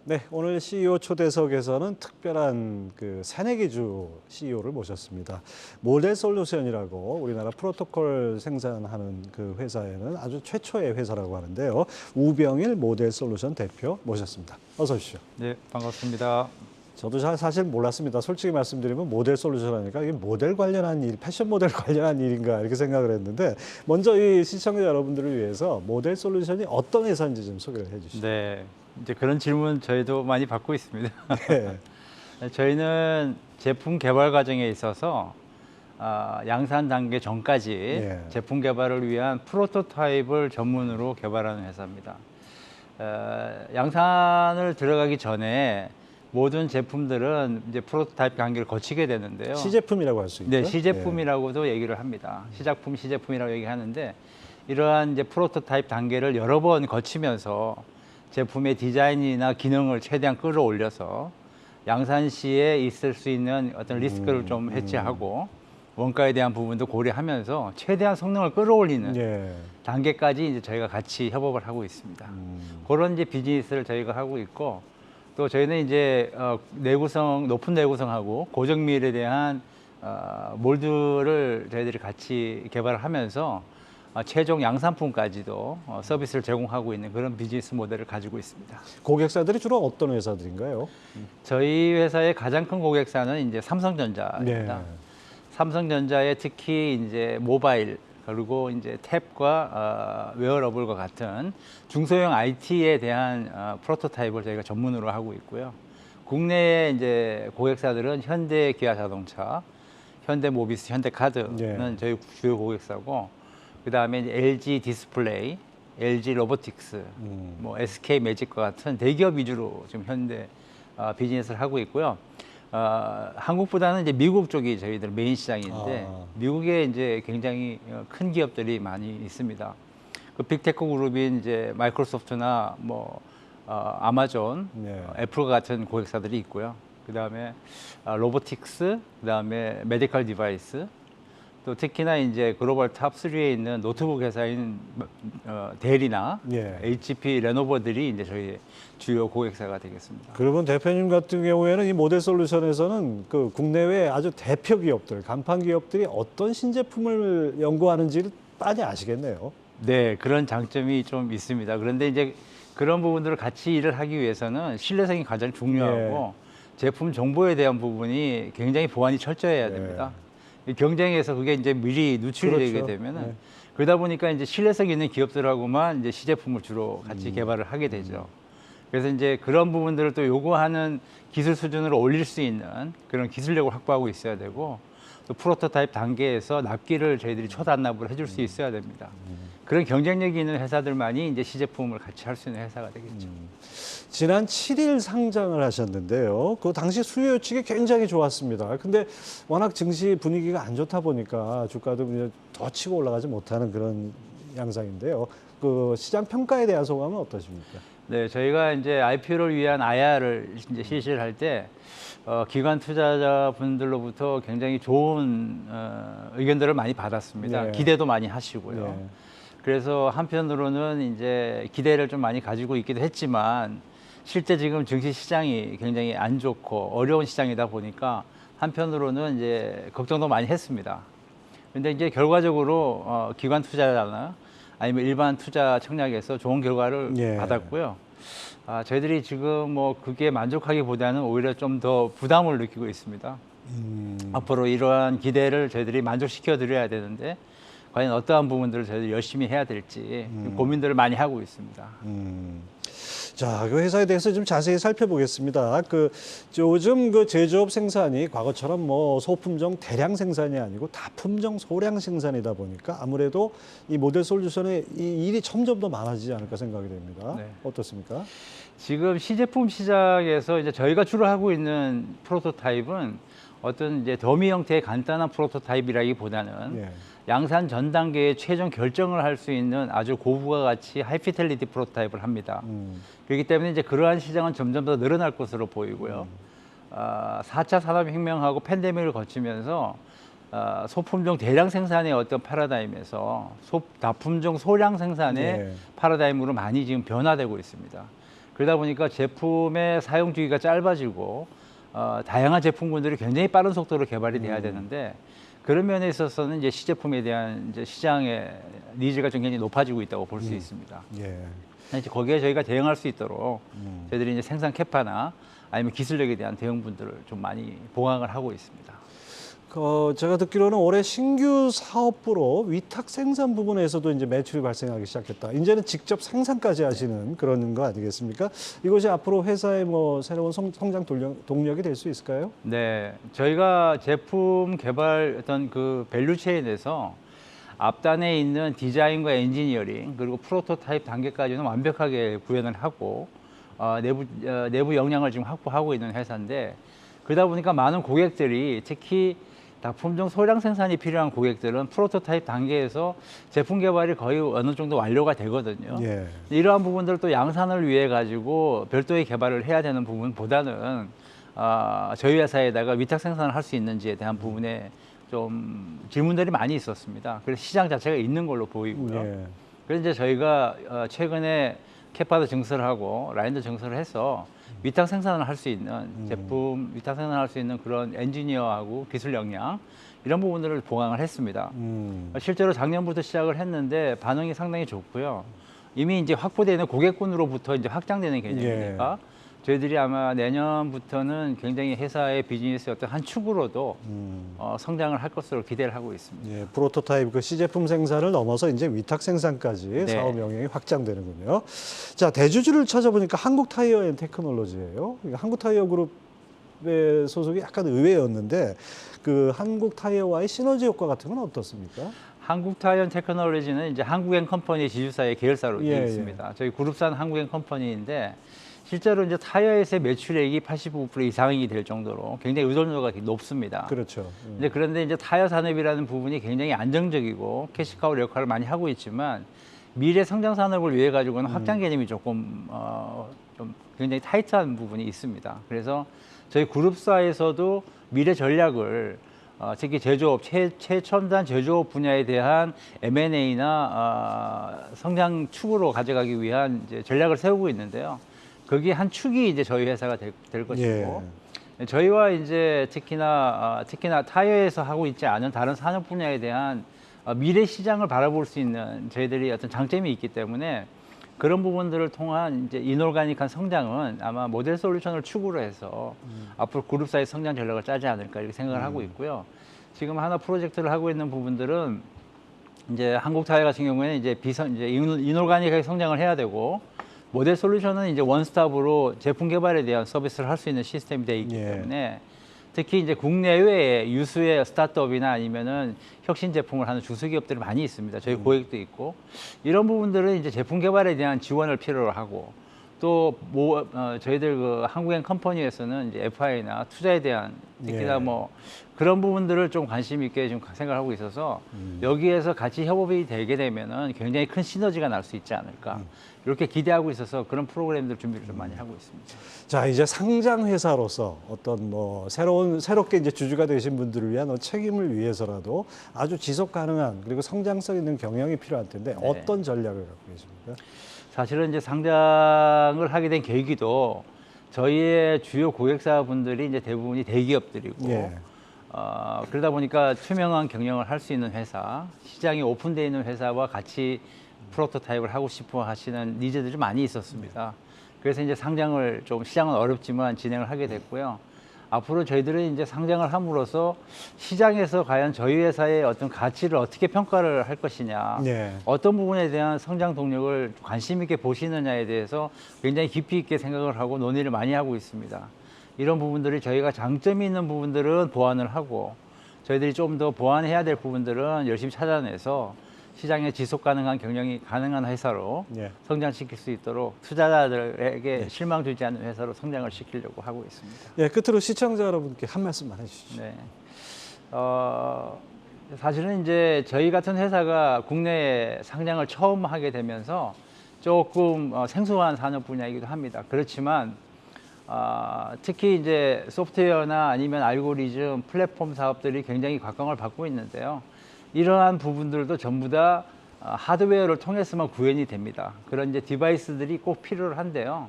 네, 오늘 CEO 초대석에서는 특별한 그 새내기주 CEO를 모셨습니다. 모델 솔루션이라고 우리나라 프로토콜 생산하는 그 회사에는 아주 최초의 회사라고 하는데요. 우병일 모델 솔루션 대표 모셨습니다. 어서 오십시오. 네, 반갑습니다. 저도 사실 몰랐습니다. 솔직히 말씀드리면 모델 솔루션 하니까 이게 모델 관련한 일, 패션 모델 관련한 일인가 이렇게 생각을 했는데 먼저 이 시청자 여러분들을 위해서 모델 솔루션이 어떤 회사인지 좀 소개를 해주시죠. 네, 이제 그런 질문 저희도 많이 받고 있습니다. 네. 저희는 제품 개발 과정에 있어서 양산 단계 전까지 예. 제품 개발을 위한 프로토타입을 전문으로 개발하는 회사입니다. 양산을 들어가기 전에 모든 제품들은 이제 프로토타입 단계를 거치게 되는데요. 시제품이라고 할 수 있죠. 네, 시제품이라고도 얘기를 합니다. 시작품, 시제품이라고 얘기하는데 이러한 이제 프로토타입 단계를 여러 번 거치면서 제품의 디자인이나 기능을 최대한 끌어올려서 양산 시에 있을 수 있는 어떤 리스크를 좀 해체하고 원가에 대한 부분도 고려하면서 최대한 성능을 끌어올리는 예. 단계까지 이제 저희가 같이 협업을 하고 있습니다. 그런 이제 비즈니스를 저희가 하고 있고 또 저희는 이제 내구성, 높은 내구성하고 고정밀에 대한 몰드를 저희들이 같이 개발을 하면서 최종 양산품까지도 서비스를 제공하고 있는 그런 비즈니스 모델을 가지고 있습니다. 고객사들이 주로 어떤 회사들인가요? 저희 회사의 가장 큰 고객사는 이제 삼성전자입니다. 네. 삼성전자의 특히 이제 모바일 그리고 이제 탭과 웨어러블과 같은 중소형 IT에 대한 프로토타입을 저희가 전문으로 하고 있고요. 국내의 이제 고객사들은 현대 기아자동차, 현대모비스, 현대카드는 네. 저희 주요 고객사고 그 다음에 LG 디스플레이, LG 로보틱스, 뭐 SK 매직과 같은 대기업 위주로 지금 현대 비즈니스를 하고 있고요. 한국보다는 이제 미국 쪽이 저희들 메인 시장인데 미국에 이제 굉장히 큰 기업들이 많이 있습니다. 그 빅테크 그룹인 이제 마이크로소프트나 뭐 아마존, 네. 애플 같은 고객사들이 있고요. 그 다음에 로보틱스, 그 다음에 메디컬 디바이스, 또 특히나 이제 글로벌 탑 3에 있는 노트북 회사인 델이나 예. HP, 레노버들이 이제 저희 주요 고객사가 되겠습니다. 그러면 대표님 같은 경우에는 이 모델 솔루션에서는 그 국내외 아주 대표 기업들, 간판 기업들이 어떤 신제품을 연구하는지를 많이 아시겠네요. 네, 그런 장점이 좀 있습니다. 그런데 이제 그런 부분들을 같이 일을 하기 위해서는 신뢰성이 가장 중요하고 제품 정보에 대한 부분이 굉장히 보안이 철저해야 됩니다. 이 경쟁에서 그게 이제 미리 누출이 되게 그렇죠. 되면은 네. 그러다 보니까 이제 신뢰성 있는 기업들하고만 이제 시제품을 주로 같이 개발을 하게 되죠. 그래서 이제 그런 부분들을 또 요구하는 기술 수준으로 올릴 수 있는 그런 기술력을 확보하고 있어야 되고 또 프로토타입 단계에서 납기를 저희들이 초단납을 해줄 수 있어야 됩니다. 그런 경쟁력이 있는 회사들만이 이제 시제품을 같이 할 수 있는 회사가 되겠죠. 지난 7일 상장을 하셨는데요. 그 당시 수요 예측이 굉장히 좋았습니다. 근데 워낙 증시 분위기가 안 좋다 보니까 주가도 그냥 더 치고 올라가지 못하는 그런 양상인데요. 그 시장 평가에 대한 소감은 어떠십니까? 네, 저희가 이제 IPO를 위한 IR을 이제 실시를 할 때 기관 투자자분들로부터 굉장히 좋은 의견들을 많이 받았습니다. 네. 기대도 많이 하시고요. 네. 그래서 한편으로는 이제 기대를 좀 많이 가지고 있기도 했지만 실제 지금 증시 시장이 굉장히 안 좋고 어려운 시장이다 보니까 한편으로는 이제 걱정도 많이 했습니다. 근데 이제 결과적으로 기관 투자자나 아니면 일반 투자 청약에서 좋은 결과를 예. 받았고요. 저희들이 지금 뭐 그게 만족하기보다는 오히려 좀 더 부담을 느끼고 있습니다. 앞으로 이러한 기대를 저희들이 만족시켜 드려야 되는데 과연 어떠한 부분들을 저희들이 열심히 해야 될지 고민들을 많이 하고 있습니다. 자, 그 회사에 대해서 좀 자세히 살펴보겠습니다. 그 요즘 그 제조업 생산이 과거처럼 뭐 소품종 대량 생산이 아니고 다품종 소량 생산이다 보니까 아무래도 이 모델 솔루션의 이 일이 점점 더 많아지지 않을까 생각이 됩니다. 네. 어떻습니까? 지금 시제품 시장에서 이제 저희가 주로 하고 있는 프로토타입은 어떤 이제 더미 형태의 간단한 프로토타입이라기보다는 예. 양산 전 단계의 최종 결정을 할 수 있는 아주 고부가 가치 하이피델리티 프로토타입을 합니다. 그렇기 때문에 이제 그러한 시장은 점점 더 늘어날 것으로 보이고요. 4차 산업혁명하고 팬데믹을 거치면서 소품종 대량 생산의 어떤 패러다임에서 다품종 소량 생산의 네. 패러다임으로 많이 지금 변화되고 있습니다. 그러다 보니까 제품의 사용 주기가 짧아지고 다양한 제품군들이 굉장히 빠른 속도로 개발이 돼야 되는데 그런 면에 있어서는 이제 시제품에 대한 이제 시장의 니즈가 좀 굉장히 높아지고 있다고 볼 수 있습니다. 예. 이제 거기에 저희가 대응할 수 있도록 저희들이 이제 생산 캐파나 아니면 기술력에 대한 대응분들을 좀 많이 보강을 하고 있습니다. 제가 듣기로는 올해 신규 사업부로 위탁 생산 부분에서도 이제 매출이 발생하기 시작했다. 이제는 직접 생산까지 하시는 그런 거 아니겠습니까? 이것이 앞으로 회사의 뭐 새로운 성장 동력이 될 수 있을까요? 네, 저희가 제품 개발 어떤 그 밸류 체인에서 앞단에 있는 디자인과 엔지니어링 그리고 프로토타입 단계까지는 완벽하게 구현을 하고 내부 역량을 지금 확보하고 있는 회사인데 그러다 보니까 많은 고객들이 특히 다품종 소량 생산이 필요한 고객들은 프로토타입 단계에서 제품 개발이 거의 어느 정도 완료가 되거든요. 예. 이러한 부분들을 또 양산을 위해 가지고 별도의 개발을 해야 되는 부분보다는 저희 회사에다가 위탁 생산을 할 수 있는지에 대한 부분에 좀 질문들이 많이 있었습니다. 그래서 시장 자체가 있는 걸로 보이고요. 예. 그래서 이제 저희가 최근에 캐파도 증설을 하고 라인도 증설을 해서 위탁 생산을 할 수 있는 제품 위탁 생산을 할 수 있는 그런 엔지니어하고 기술 역량 이런 부분들을 보강을 했습니다. 실제로 작년부터 시작을 했는데 반응이 상당히 좋고요. 이미 이제 확보되는 고객군으로부터 이제 확장되는 개념이니까 저희들이 아마 내년부터는 굉장히 회사의 비즈니스의 어떤 한 축으로도 성장을 할 것으로 기대를 하고 있습니다. 예, 프로토타입 그 시제품 생산을 넘어서 이제 위탁 생산까지 사업 영역이 확장되는군요. 자, 대주주를 찾아보니까 한국 타이어 앤 테크놀로지예요. 한국 타이어 그룹의 소속이 약간 의외였는데 그 한국 타이어와의 시너지 효과 같은 건 어떻습니까? 한국 타이어 테크놀로지는 이제 한국앤컴퍼니 지주사의 계열사로 되어 있습니다. 저희 그룹산 한국앤컴퍼니인데 실제로 이제 타이어에서의 매출액이 85% 이상이 될 정도로 굉장히 의존도가 높습니다. 그렇죠. 이제 그런데 이제 타이어 산업이라는 부분이 굉장히 안정적이고 캐시카우 역할을 많이 하고 있지만 미래 성장 산업을 위해 가지고는 확장 개념이 조금 좀 굉장히 타이트한 부분이 있습니다. 그래서 저희 그룹사에서도 미래 전략을 특히 제조업 최첨단 제조업 분야에 대한 M&A나 성장 축으로 가져가기 위한 이제 전략을 세우고 있는데요. 거기에 한 축이 이제 저희 회사가 될 것이고 저희와 이제 특히나 타이어에서 하고 있지 않은 다른 산업 분야에 대한 미래 시장을 바라볼 수 있는 저희들이 어떤 장점이 있기 때문에 그런 부분들을 통한 이제 이노가닉한 성장은 아마 모델 솔루션을 축으로 해서 앞으로 그룹사의 성장 전략을 짜지 않을까 이렇게 생각을 하고 있고요. 지금 하나 프로젝트를 하고 있는 부분들은 이제 한국 타이어 같은 경우에는 이제 이노가닉하게 성장을 해야 되고 모델 솔루션은 이제 원스톱으로 제품 개발에 대한 서비스를 할 수 있는 시스템이 되어 있기 때문에 특히 이제 국내외에 유수의 스타트업이나 아니면은 혁신 제품을 하는 중소기업들이 많이 있습니다. 저희 고객도 있고 이런 부분들은 이제 제품 개발에 대한 지원을 필요로 하고 또 저희들 그 한국앤컴퍼니에서는 이제 FI나 투자에 대한 특히나 뭐 그런 부분들을 좀 관심 있게 좀 생각하고 있어서 여기에서 같이 협업이 되게 되면은 굉장히 큰 시너지가 날 수 있지 않을까 이렇게 기대하고 있어서 그런 프로그램들 준비를 좀 많이 하고 있습니다. 자, 이제 상장 회사로서 어떤 뭐 새롭게 이제 주주가 되신 분들을 위한 책임을 위해서라도 아주 지속 가능한 그리고 성장성 있는 경영이 필요할 텐데 어떤 전략을 갖고 계십니까? 사실은 이제 상장을 하게 된 계기도 저희의 주요 고객사분들이 이제 대부분이 대기업들이고 그러다 보니까 투명한 경영을 할 수 있는 회사, 시장이 오픈되어 있는 회사와 같이 프로토타입을 하고 싶어 하시는 니즈들이 많이 있었습니다. 그래서 이제 상장을 좀 시장은 어렵지만 진행을 하게 됐고요. 앞으로 저희들은 이제 상장을 함으로써 시장에서 과연 저희 회사의 어떤 가치를 어떻게 평가를 할 것이냐, 어떤 부분에 대한 성장 동력을 관심 있게 보시느냐에 대해서 굉장히 깊이 있게 생각을 하고 논의를 많이 하고 있습니다. 이런 부분들이 저희가 장점이 있는 부분들은 보완을 하고 저희들이 좀 더 보완해야 될 부분들은 열심히 찾아내서 시장에 지속 가능한 경영이 가능한 회사로 성장시킬 수 있도록 투자자들에게 실망 주지 않는 회사로 성장을 시키려고 하고 있습니다. 예, 끝으로 시청자 여러분께 한 말씀만 해주시죠. 네. 사실은 이제 저희 같은 회사가 국내에 상장을 처음 하게 되면서 조금 생소한 산업 분야이기도 합니다. 그렇지만 특히 이제 소프트웨어나 아니면 알고리즘, 플랫폼 사업들이 굉장히 각광을 받고 있는데요. 이러한 부분들도 전부 다 하드웨어를 통해서만 구현이 됩니다. 그런 이제 디바이스들이 꼭 필요를 한데요.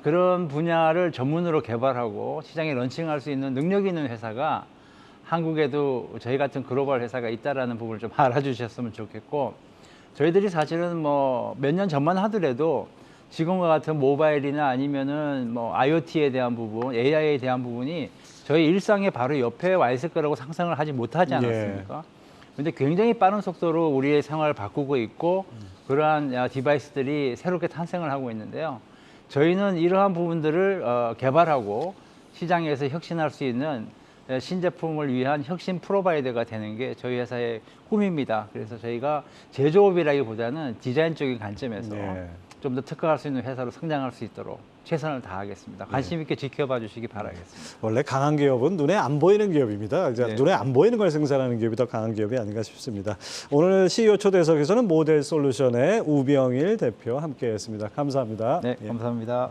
그런 분야를 전문으로 개발하고 시장에 런칭할 수 있는 능력이 있는 회사가 한국에도 저희 같은 글로벌 회사가 있다라는 부분을 좀 알아주셨으면 좋겠고, 저희들이 사실은 뭐 몇 년 전만 하더라도 지금과 같은 모바일이나 아니면은 뭐 IoT에 대한 부분, AI에 대한 부분이 저희 일상의 바로 옆에 와 있을 거라고 상상을 하지 못하지 않았습니까? 근데 굉장히 빠른 속도로 우리의 생활을 바꾸고 있고 그러한 디바이스들이 새롭게 탄생을 하고 있는데요. 저희는 이러한 부분들을 개발하고 시장에서 혁신할 수 있는 신제품을 위한 혁신 프로바이더가 되는 게 저희 회사의 꿈입니다. 그래서 저희가 제조업이라기보다는 디자인적인 관점에서 좀 더 특화할 수 있는 회사로 성장할 수 있도록 최선을 다하겠습니다. 관심 있게 지켜봐 주시기 바라겠습니다. 원래 강한 기업은 눈에 안 보이는 기업입니다. 네. 눈에 안 보이는 걸 생산하는 기업이 더 강한 기업이 아닌가 싶습니다. 오늘 CEO 초대석에서는 모델 솔루션의 우병일 대표 함께했습니다. 감사합니다. 네, 감사합니다.